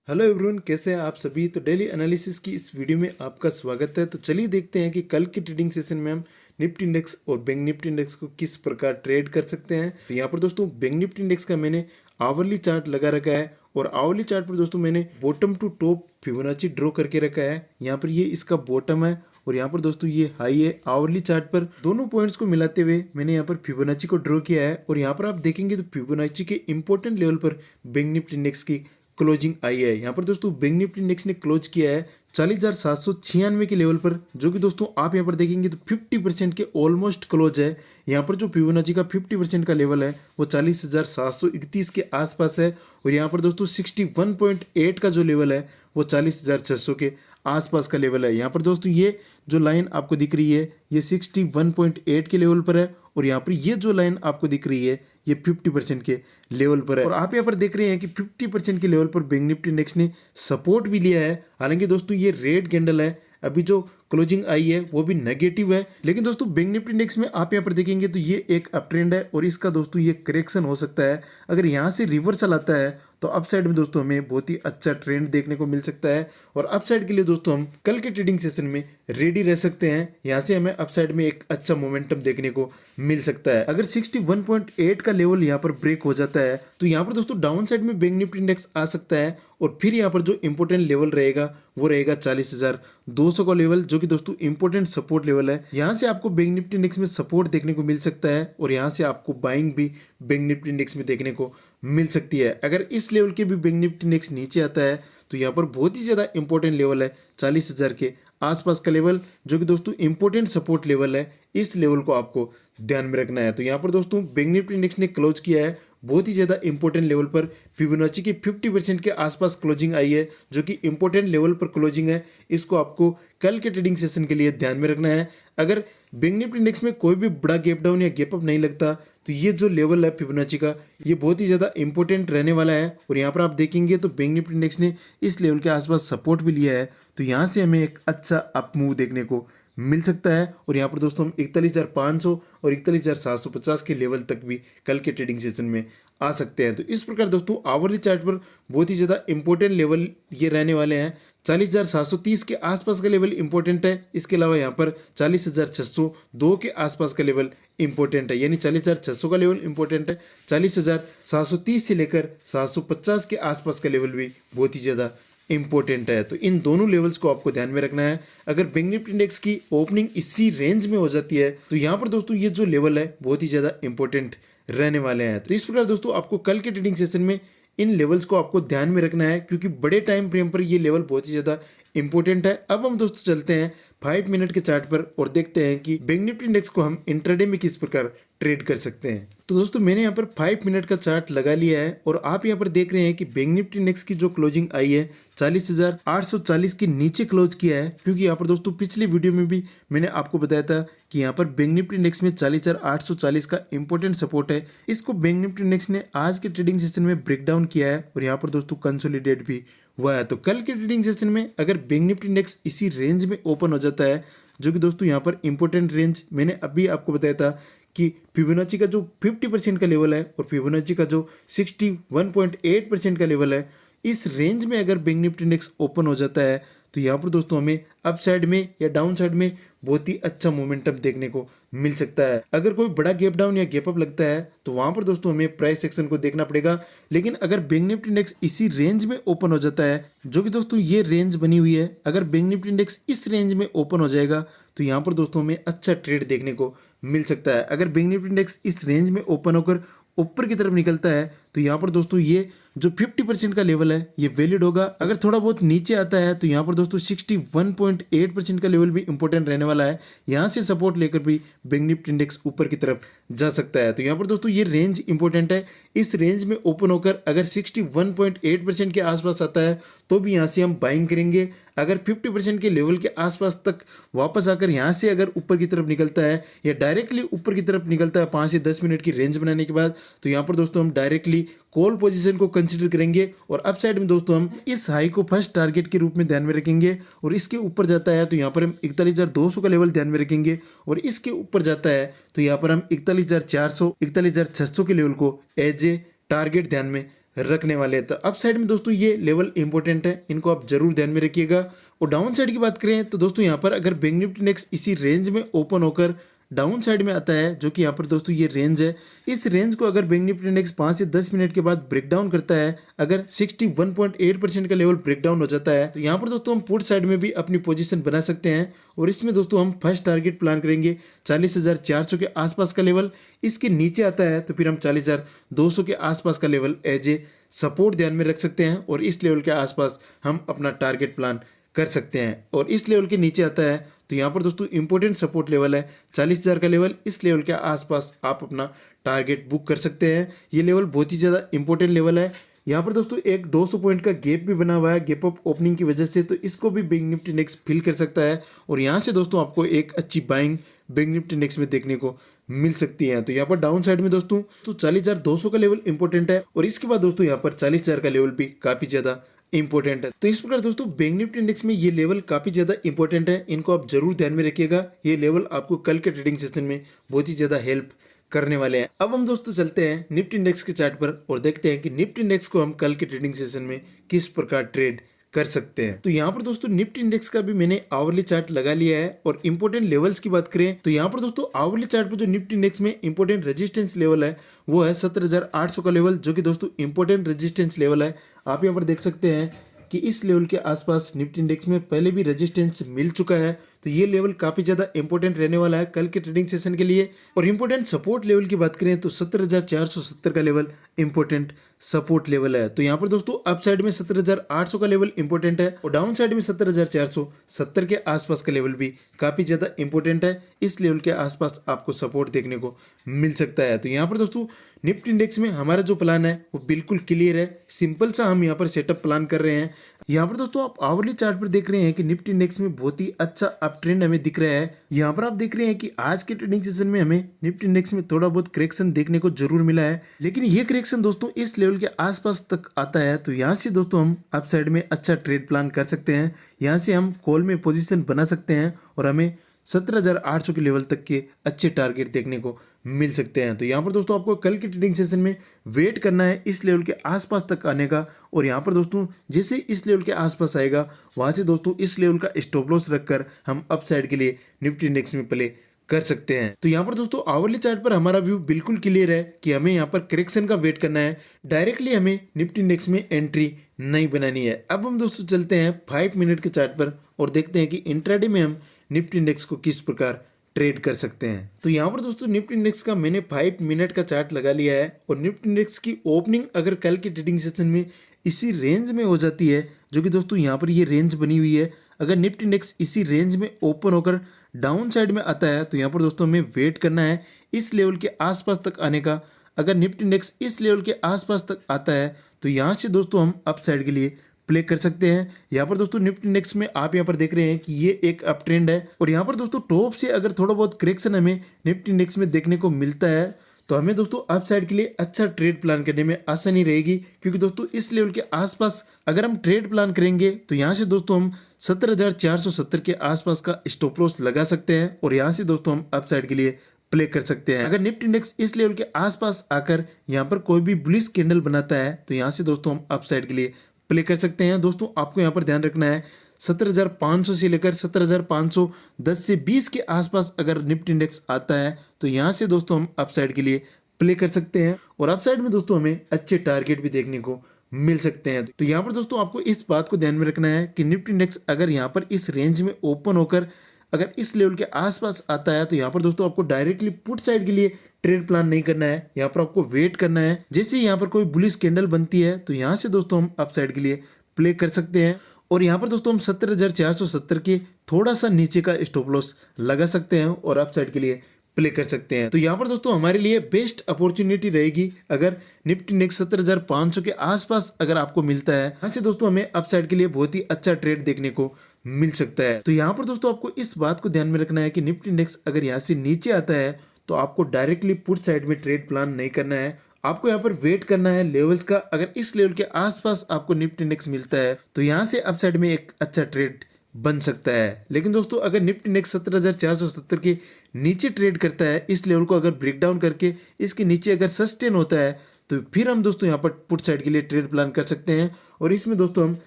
Hello everyone, कैसे हैं आप सभी। तो डेली एनालिसिस की इस वीडियो में आपका स्वागत है। तो चलिए देखते हैं कि कल के ट्रेडिंग सेशन में हम निफ्टी इंडेक्स और बैंक निफ्टी इंडेक्स को किस प्रकार ट्रेड कर सकते हैं। तो यहाँ पर दोस्तों बैंक निफ्टी इंडेक्स का मैंने आवरली चार्ट लगा रखा है और आवरली चार्ट पर दोस्तों मैंने bottom to top Fibonacci draw करके रखा है। यहाँ पर ये इसका बॉटम है और यहाँ पर दोस्तों ये हाई है। आवरली चार्ट पर दोनों पॉइंट्स को मिलाते हुए मैंने यहाँ पर फिबोनाची को ड्रॉ किया है और यहाँ पर आप देखेंगे तो फिबोनाची के इंपॉर्टेंट लेवल पर बैंक निफ्टी इंडेक्स की क्लोजिंग आई है। यहाँ पर दोस्तों बैंक निफ्टी इंडेक्स ने क्लोज किया है 40,796 के लेवल पर, जो कि दोस्तों आप यहाँ पर देखेंगे तो 50% के ऑलमोस्ट क्लोज है। यहाँ पर जो फिबोनाची का 50% का लेवल है वो 40,731 के आसपास है और यहाँ पर दोस्तों 61.8 का जो लेवल है वो 40,600 के आसपास का लेवल है। यहाँ पर दोस्तों ये जो लाइन आपको दिख रही है ये 61.8 के लेवल पर है और यहाँ पर ये जो लाइन आपको दिख रही है ये 50% के लेवल पर है और आप यहाँ पर देख रहे हैं कि 50% के लेवल पर बैंक निफ्टी इंडेक्स ने सपोर्ट भी लिया है। हालांकि दोस्तों ये रेड कैंडल है, अभी जो क्लोजिंग आई है वो भी नेगेटिव है, लेकिन दोस्तों बैंक निफ्टी इंडेक्स में आप यहाँ पर देखेंगे तो ये एक अप ट्रेंड है और इसका दोस्तों ये करेक्शन हो सकता है। अगर यहाँ से रिवर्सल आता है तो अपसाइड में दोस्तों हमें बहुत ही अच्छा ट्रेंड देखने को मिल सकता है और अपसाइड के लिए दोस्तों हम कल के ट्रेडिंग सेशन में रेडी रह सकते हैं। यहाँ से हमें अपसाइड में एक अच्छा मोमेंटम देखने को मिल सकता है। अगर 61.8 का लेवल यहाँ पर ब्रेक हो जाता है तो यहाँ पर दोस्तों डाउन साइड में बैंक निफ्टी इंडेक्स आ सकता है और फिर यहाँ पर जो इंपॉर्टेंट लेवल रहेगा वो रहेगा 40,200 का लेवल, जो कि दोस्तों इंपॉर्टेंट सपोर्ट लेवल है। यहाँ से आपको बैंक निफ्टी इंडेक्स में सपोर्ट देखने को मिल सकता है और यहाँ से आपको बाइंग भी बैंक निफ्टी इंडेक्स में देखने को मिल सकती है। अगर इस लेवल के भी बैंक निफ्टी इंडेक्स नीचे आता है तो यहाँ पर बहुत ही ज़्यादा इंपॉर्टेंट लेवल है 40,000 के आसपास का लेवल, जो कि दोस्तों इंपॉर्टेंट सपोर्ट लेवल है। इस लेवल को आपको ध्यान में रखना है। तो यहाँ पर दोस्तों बैंक निफ्टी इंडेक्स ने क्लोज किया है बहुत ही ज़्यादा इंपॉर्टेंट लेवल पर। फिबोनाची की 50% के आसपास क्लोजिंग आई है, जो कि इंपॉर्टेंट लेवल पर क्लोजिंग है। इसको आपको कल के ट्रेडिंग सेशन के लिए ध्यान में रखना है। अगर बैंक निफ्टी इंडेक्स में कोई भी बड़ा गैप डाउन या गैप अप नहीं लगता तो ये जो लेवल है फिबोनाची का ये बहुत ही ज़्यादा इंपॉर्टेंट रहने वाला है और यहाँ पर आप देखेंगे तो बैंक निफ्टी इंडेक्स ने इस लेवल के आसपास सपोर्ट भी लिया है। तो यहाँ से हमें एक अच्छा अप मूव देखने को मिल सकता है और यहाँ पर दोस्तों हम 41,500 और 41,750 के लेवल तक भी कल के ट्रेडिंग सेशन में आ सकते हैं। तो इस प्रकार दोस्तों आवरली चार्ट पर बहुत ही ज़्यादा इंपॉर्टेंट लेवल ये रहने वाले हैं। 40,730 के आसपास का लेवल इंपॉर्टेंट है। इसके अलावा यहाँ पर 40,602 के आसपास का लेवल इंपॉर्टेंट है, यानी 40,600 का लेवल इंपॉर्टेंट है। 40,730 से लेकर 750 के आसपास का लेवल भी बहुत ही ज़्यादा इंपॉर्टेंट है। तो इन दोनों लेवल्स को आपको ध्यान में रखना है। अगर बैंक निफ्टी इंडेक्स की ओपनिंग इसी रेंज में हो जाती है तो यहाँ पर दोस्तों ये जो लेवल है बहुत ही ज़्यादा इंपॉर्टेंट रहने वाले हैं। तो इस प्रकार दोस्तों आपको कल के ट्रेडिंग सेशन में इन लेवल्स को आपको ध्यान में रखना है, क्योंकि बड़े टाइम फ्रेम पर ये लेवल बहुत ही ज़्यादा इंपॉर्टेंट है। अब हम दोस्तों चलते हैं 5 मिनट के चार्ट पर और देखते हैं कि बैंक निफ्टी इंडेक्स को हम इंट्राडे में किस प्रकार ट्रेड कर सकते हैं। तो दोस्तों मैंने यहाँ पर 5 मिनट का चार्ट लगा लिया है और आप यहाँ पर देख रहे हैं कि बैंक निफ्टी इंडेक्स की जो क्लोजिंग आई है 40,840 के नीचे क्लोज किया है, क्योंकि यहाँ पर दोस्तों पिछले वीडियो में भी मैंने आपको बताया था कि यहाँ पर बैंक निफ्टी इंडेक्स में 40,840 का इंपॉर्टेंट सपोर्ट है। इसको बैंक निफ्टी इंडेक्स ने आज के ट्रेडिंग सेशन में ब्रेक डाउन किया है और यहाँ पर दोस्तों कंसोलिडेट भी हुआ है। तो कल के ट्रेडिंग सेशन में अगर बैंक निफ्टी इंडेक्स इसी रेंज में ओपन हो जाता है, जो कि दोस्तों यहाँ पर इंपॉर्टेंट रेंज मैंने अभी आपको बताया था कि फिबोनाची का जो 50% का लेवल है और फिबोनाची का जो 61.8% का लेवल है, इस रेंज में अगर बैंक निफ्टी इंडेक्स ओपन हो जाता है तो यहाँ पर दोस्तों हमें अप साइड में या डाउन साइड में बहुत ही अच्छा मोमेंटम देखने को मिल सकता है। अगर कोई बड़ा गैप डाउन या गैप अप लगता है तो वहां पर दोस्तों हमें प्राइस सेक्शन को देखना पड़ेगा। लेकिन अगर बैंक निफ्टी इंडेक्स इसी रेंज में ओपन हो जाता है, जो कि दोस्तों ये रेंज बनी हुई है, अगर बैंक निफ्टी इंडेक्स इस रेंज में ओपन हो जाएगा तो यहाँ पर दोस्तों हमें अच्छा ट्रेड देखने को मिल सकता है। अगर बैंक निफ्टी इंडेक्स इस रेंज में ओपन होकर ऊपर की तरफ निकलता है तो यहाँ पर दोस्तों ये जो 50% का लेवल है ये वैलिड होगा। अगर थोड़ा बहुत नीचे आता है तो यहाँ पर दोस्तों 61.8% का लेवल भी इंपॉर्टेंट रहने वाला है। यहाँ से सपोर्ट लेकर भी बैंक निफ्टी इंडेक्स ऊपर की तरफ जा सकता है। तो यहाँ पर दोस्तों ये रेंज इंपॉर्टेंट है। इस रेंज में ओपन होकर अगर 61.8% के आसपास आता है तो भी यहाँ से हम बाइंग करेंगे। अगर 50% के लेवल के आसपास तक वापस आकर यहाँ से अगर ऊपर की तरफ निकलता है या डायरेक्टली ऊपर की तरफ निकलता है 5 से 10 मिनट की रेंज बनाने के बाद, तो यहाँ पर दोस्तों हम डायरेक्टली कॉल पोजीशन को कंसीडर करेंगे और अप साइड में दोस्तों हम इस हाई को फर्स्ट टारगेट के रूप में ध्यान में रखेंगे और इसके ऊपर जाता है तो यहाँ पर हम 41,200 का लेवल ध्यान में रखेंगे और इसके ऊपर जाता है तो यहाँ पर हम 41,400 41,600 के लेवल को एज ए टारगेट ध्यान में रखने वाले हैं। तो अप साइड में दोस्तों ये लेवल इंपॉर्टेंट है, इनको आप जरूर ध्यान में रखिएगा। और डाउन साइड की बात करें तो दोस्तों यहाँ पर अगर बैंक निफ्टी इंडेक्स इसी रेंज में ओपन होकर डाउन साइड में आता है, जो कि यहाँ पर दोस्तों ये रेंज है, इस रेंज को अगर बैंक निफ्टी इंडेक्स 5 से 10 मिनट के बाद ब्रेक डाउन करता है, अगर 61.8% का लेवल ब्रेक डाउन हो जाता है, तो यहाँ पर दोस्तों हम पुट साइड में भी अपनी पोजीशन बना सकते हैं। और इसमें दोस्तों हम फर्स्ट टारगेट प्लान करेंगे 40,400 के आसपास का लेवल। इसके नीचे आता है तो फिर हम 40,200 के आसपास का लेवल एज ए सपोर्ट ध्यान में रख सकते हैं और इस लेवल के आसपास हम अपना टारगेट प्लान कर सकते हैं। और इस लेवल के नीचे आता है तो यहाँ पर दोस्तों इंपॉर्टेंट सपोर्ट लेवल है 40,000 का लेवल। इस लेवल के आसपास आप अपना टारगेट बुक कर सकते हैं। ये लेवल बहुत ही ज़्यादा इंपॉर्टेंट लेवल है। यहाँ पर दोस्तों एक 200 पॉइंट का गैप भी बना हुआ है गैप अप ओपनिंग की वजह से, तो इसको भी बैंक निफ्टी इंडेक्स फिल कर सकता है और यहाँ से दोस्तों आपको एक अच्छी बाइंग बैंक निफ्टी इंडेक्स में देखने को मिल सकती है। तो यहाँ पर डाउन साइड में दोस्तों तो 40,200 का लेवल इंपॉर्टेंट है और इसके बाद दोस्तों यहाँ पर 40,000 का लेवल भी काफी ज्यादा इंपॉर्टेंट है। तो इस प्रकार दोस्तों बैंक निफ्टी इंडेक्स में ये लेवल काफी ज्यादा इंपॉर्टेंट है, इनको आप जरूर ध्यान में रखिएगा। ये लेवल आपको कल के ट्रेडिंग सेशन में बहुत ही ज्यादा हेल्प करने वाले हैं। अब हम दोस्तों चलते हैं निफ्टी इंडेक्स के चार्ट पर और देखते हैं कि निफ्टी इंडेक्स को हम कल के ट्रेडिंग सेशन में किस प्रकार ट्रेड कर सकते हैं। तो यहाँ पर दोस्तों निफ्टी इंडेक्स का भी मैंने आवरली चार्ट लगा लिया है और इंपॉर्टेंट लेवल्स की बात करें तो यहाँ पर दोस्तों आवरली चार्ट पर जो निफ्टी इंडेक्स में इंपॉर्टेंट रेजिस्टेंस लेवल है वो है 17,800 का लेवल, जो कि दोस्तों इंपॉर्टेंट रेजिस्टेंस लेवल है। आप यहाँ पर देख सकते हैं कि इस लेवल के आसपास निफ्टी इंडेक्स में पहले भी रेजिस्टेंस मिल चुका है, तो ये लेवल काफी ज्यादा इंपॉर्टेंट रहने वाला है कल के ट्रेडिंग सेशन के लिए। और इंपॉर्टेंट सपोर्ट लेवल की बात करें तो 17,470 का लेवल इंपॉर्टेंट सपोर्ट लेवल है। तो यहाँ पर दोस्तों अप साइड में 17,800 का लेवल इंपॉर्टेंट है और डाउन साइड में 17,470 के आसपास का लेवल भी काफी ज्यादा इंपॉर्टेंट है। इस लेवल के आसपास आपको सपोर्ट देखने को मिल सकता है। तो यहाँ पर दोस्तों निफ्टी इंडेक्स में हमारा जो प्लान है वो बिल्कुल क्लियर है, सिंपल सा हम यहाँ पर सेटअप प्लान कर रहे हैं। यहाँ पर दोस्तों आप आवरली चार्ट पर देख रहे हैं कि निफ्टी इंडेक्स में बहुत ही अच्छा अप ट्रेंड हमें दिख रहा है। यहाँ पर आप देख रहे हैं कि आज के ट्रेडिंग सेशन में हमें निफ्टी इंडेक्स में थोड़ा बहुत करेक्शन देखने को जरूर मिला है, लेकिन ये करेक्शन दोस्तों इस लेवल के आसपास तक आता है तो यहाँ से दोस्तों हम अप साइड में अच्छा ट्रेड प्लान कर सकते हैं। यहाँ से हम कॉल में पोजीशन बना सकते हैं और हमें 17,800 के लेवल तक के अच्छे टारगेट देखने को मिल सकते हैं। तो यहाँ पर दोस्तों आपको कल के ट्रेडिंग सेशन में वेट करना है इस लेवल के आसपास तक आने का। और यहाँ पर दोस्तों जैसे इस लेवल के आसपास आएगा वहाँ से दोस्तों इस लेवल का स्टॉप लॉस रखकर हम अप साइड के लिए निफ्टी इंडेक्स में प्ले कर सकते हैं। तो यहाँ पर दोस्तों आवरली चार्ट पर हमारा व्यू बिल्कुल क्लियर है कि हमें यहाँ पर करेक्शन का वेट करना है, डायरेक्टली हमें निफ्टी इंडेक्स में एंट्री नहीं बनानी है। अब हम दोस्तों चलते हैं 5 मिनट के चार्ट पर और देखते हैं कि इंट्राडे में हम निफ्टी इंडेक्स को किस प्रकार ट्रेड कर सकते हैं। तो यहाँ पर दोस्तों निफ्टी इंडेक्स का मैंने 5 मिनट का चार्ट लगा लिया है और निफ्टी इंडेक्स की ओपनिंग अगर कल के ट्रेडिंग सेशन में इसी रेंज में हो जाती है, जो कि दोस्तों यहाँ पर ये रेंज बनी हुई है, अगर निफ्टी इंडेक्स इसी रेंज में ओपन होकर डाउन साइड में आता है तो यहाँ पर दोस्तों हमें वेट करना है इस लेवल के आसपास तक आने का। अगर निफ्टी इंडेक्स इस लेवल के आसपास तक आता है तो यहाँ से दोस्तों हम अप साइड के लिए प्ले कर सकते हैं। यहाँ पर दोस्तों निफ्टी इंडेक्स में आप यहाँ पर देख रहे हैं कि ये एक अप ट्रेंड है और यहाँ पर दोस्तों टॉप से अगर थोड़ा बहुत करेक्शन हमें निफ्टी इंडेक्स में देखने को मिलता है तो हमें दोस्तों अप साइड के लिए अच्छा ट्रेड प्लान करने में आसानी रहेगी, क्योंकि दोस्तों इस लेवल के आसपास अगर हम ट्रेड प्लान करेंगे तो यहाँ से दोस्तों हम 17,470 के आसपास का स्टॉप लॉस लगा सकते हैं और यहाँ से दोस्तों हम अप साइड के लिए प्ले कर सकते हैं। अगर निफ्टी इंडेक्स इस लेवल के आसपास आकर यहाँ पर कोई भी बुलिश कैंडल बनाता है तो यहाँ से दोस्तों हम अप साइड के लिए प्ले कर सकते हैं। दोस्तों आपको यहाँ पर ध्यान रखना है 17,500 से लेकर 17,510 से 20 के आसपास अगर निफ्टी इंडेक्स आता है तो यहाँ से दोस्तों हम अप साइड के लिए प्ले कर सकते हैं और अप साइड में दोस्तों हमें अच्छे टारगेट भी देखने को मिल सकते हैं। तो यहाँ पर दोस्तों आपको इस बात को ध्यान में रखना है कि निफ्टी इंडेक्स अगर यहाँ पर इस रेंज में ओपन होकर अगर इस लेवल के आसपास आता है तो यहाँ पर दोस्तों आपको डायरेक्टली पुट साइड के लिए ट्रेड प्लान नहीं करना है, यहाँ पर आपको वेट करना है। जैसे यहाँ पर कोई बुलिश कैंडल बनती है तो यहाँ से दोस्तों हम अप साइड के लिए प्ले कर सकते हैं और यहाँ पर दोस्तों हम 17,470 के थोड़ा सा नीचे का स्टॉप लॉस लगा सकते हैं और अप साइड के लिए प्ले कर सकते हैं। तो यहाँ पर दोस्तों हमारे लिए बेस्ट अपॉर्चुनिटी रहेगी अगर निफ्टी इंडेक्स 17,500 के आसपास अगर आपको मिलता है, यहाँ से दोस्तों हमें अप साइड के लिए बहुत ही अच्छा ट्रेड देखने को मिल सकता है। तो यहाँ पर दोस्तों आपको इस बात को ध्यान में रखना है कि निफ्टी इंडेक्स अगर यहाँ से नीचे आता है तो आपको डायरेक्टली पुट साइड में ट्रेड प्लान नहीं करना है, आपको यहाँ पर वेट करना है लेवल्स का। अगर इस लेवल के आसपास आपको निफ्टी इंडेक्स मिलता है तो यहाँ से अप साइड में एक अच्छा ट्रेड बन सकता है। लेकिन दोस्तों अगर निफ्टी इंडेक्स 17,470 के नीचे ट्रेड करता है, इस लेवल को अगर ब्रेक डाउन करके इसके नीचे अगर सस्टेन होता है तो फिर हम दोस्तों यहाँ पर पुट साइड के लिए ट्रेड प्लान कर सकते हैं और इसमें दोस्तों हम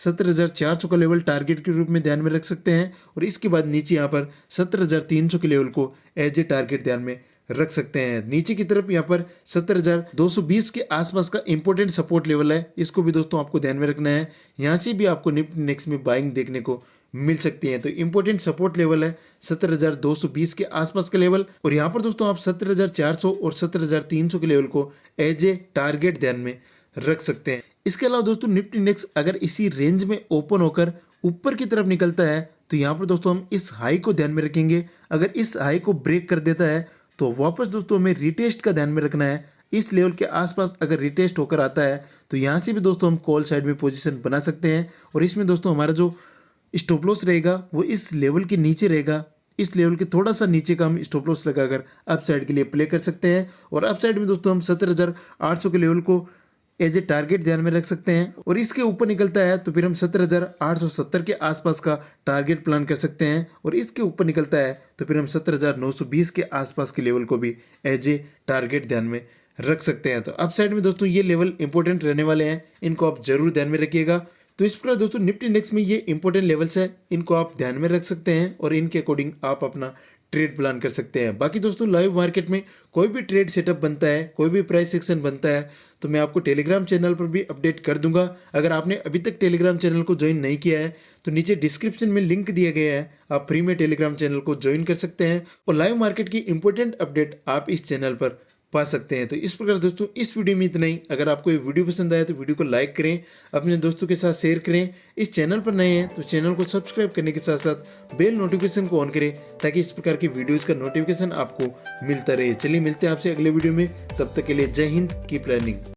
17,400 का लेवल टारगेट के रूप में ध्यान में रख सकते हैं और इसके बाद नीचे यहाँ पर 17,300 के लेवल को एज ए टारगेट ध्यान में रख सकते हैं। नीचे की तरफ यहाँ पर 17,220 के आसपास का इंपॉर्टेंट सपोर्ट लेवल है, इसको भी दोस्तों आपको ध्यान में रखना है। यहाँ से भी आपको निफ्टी इंडेक्स में बाइंग देखने को मिल सकती है। तो इंपॉर्टेंट सपोर्ट लेवल है 17,220 के आसपास का लेवल और यहाँ पर दोस्तों आप 17,400 और 17,300 के लेवल को एज ए टारगेट ध्यान में रख सकते हैं। इसके अलावा दोस्तों निफ्टी इंडेक्स अगर इसी रेंज में ओपन होकर ऊपर की तरफ निकलता है तो यहाँ पर दोस्तों हम इस हाई को ध्यान में रखेंगे। अगर इस हाई को ब्रेक कर देता है तो वापस दोस्तों हमें रिटेस्ट का ध्यान में रखना है। इस लेवल के आसपास अगर रिटेस्ट होकर आता है तो यहाँ से भी दोस्तों हम कॉल साइड में पोजीशन बना सकते हैं और इसमें दोस्तों हमारा जो स्टॉप लॉस रहेगा वो इस लेवल के नीचे रहेगा। इस लेवल के थोड़ा सा नीचे का हम स्टॉप लॉस लगाकर अप साइड के लिए प्ले कर सकते हैं और अप साइड में दोस्तों हम 17,800 के लेवल को एज ए टारगेट ध्यान में रख सकते हैं और इसके ऊपर निकलता है तो फिर हम 17,870 के आसपास का टारगेट प्लान कर सकते हैं और इसके ऊपर निकलता है तो फिर हम 17,920 के आसपास के लेवल को भी एज ए टारगेट ध्यान में रख सकते हैं। तो अप साइड में दोस्तों ये लेवल इंपॉर्टेंट रहने वाले हैं, इनको आप जरूर ध्यान में रखिएगा। तो इस प्रकार दोस्तों निफ्टी इंडेक्स में ये इंपॉर्टेंट लेवल्स है, इनको आप ध्यान में रख सकते हैं और इनके अकॉर्डिंग आप अपना ट्रेड प्लान कर सकते हैं। बाकी दोस्तों लाइव मार्केट में कोई भी ट्रेड सेटअप बनता है, कोई भी प्राइस सेक्शन बनता है तो मैं आपको टेलीग्राम चैनल पर भी अपडेट कर दूंगा। अगर आपने अभी तक टेलीग्राम चैनल को ज्वाइन नहीं किया है तो नीचे डिस्क्रिप्शन में लिंक दिया गया है, आप फ्री में टेलीग्राम चैनल को ज्वाइन कर सकते हैं और लाइव मार्केट की इंपॉर्टेंट अपडेट आप इस चैनल पर पा सकते हैं। तो इस प्रकार दोस्तों इस वीडियो में इतना ही। अगर आपको ये वीडियो पसंद आया तो वीडियो को लाइक करें, अपने दोस्तों के साथ शेयर करें। इस चैनल पर नए हैं तो चैनल को सब्सक्राइब करने के साथ साथ बेल नोटिफिकेशन को ऑन करें ताकि इस प्रकार की वीडियोस का नोटिफिकेशन आपको मिलता रहे। चलिए मिलते हैं आपसे अगले वीडियो में, तब तक के लिए जय हिंद, कीप लर्निंग।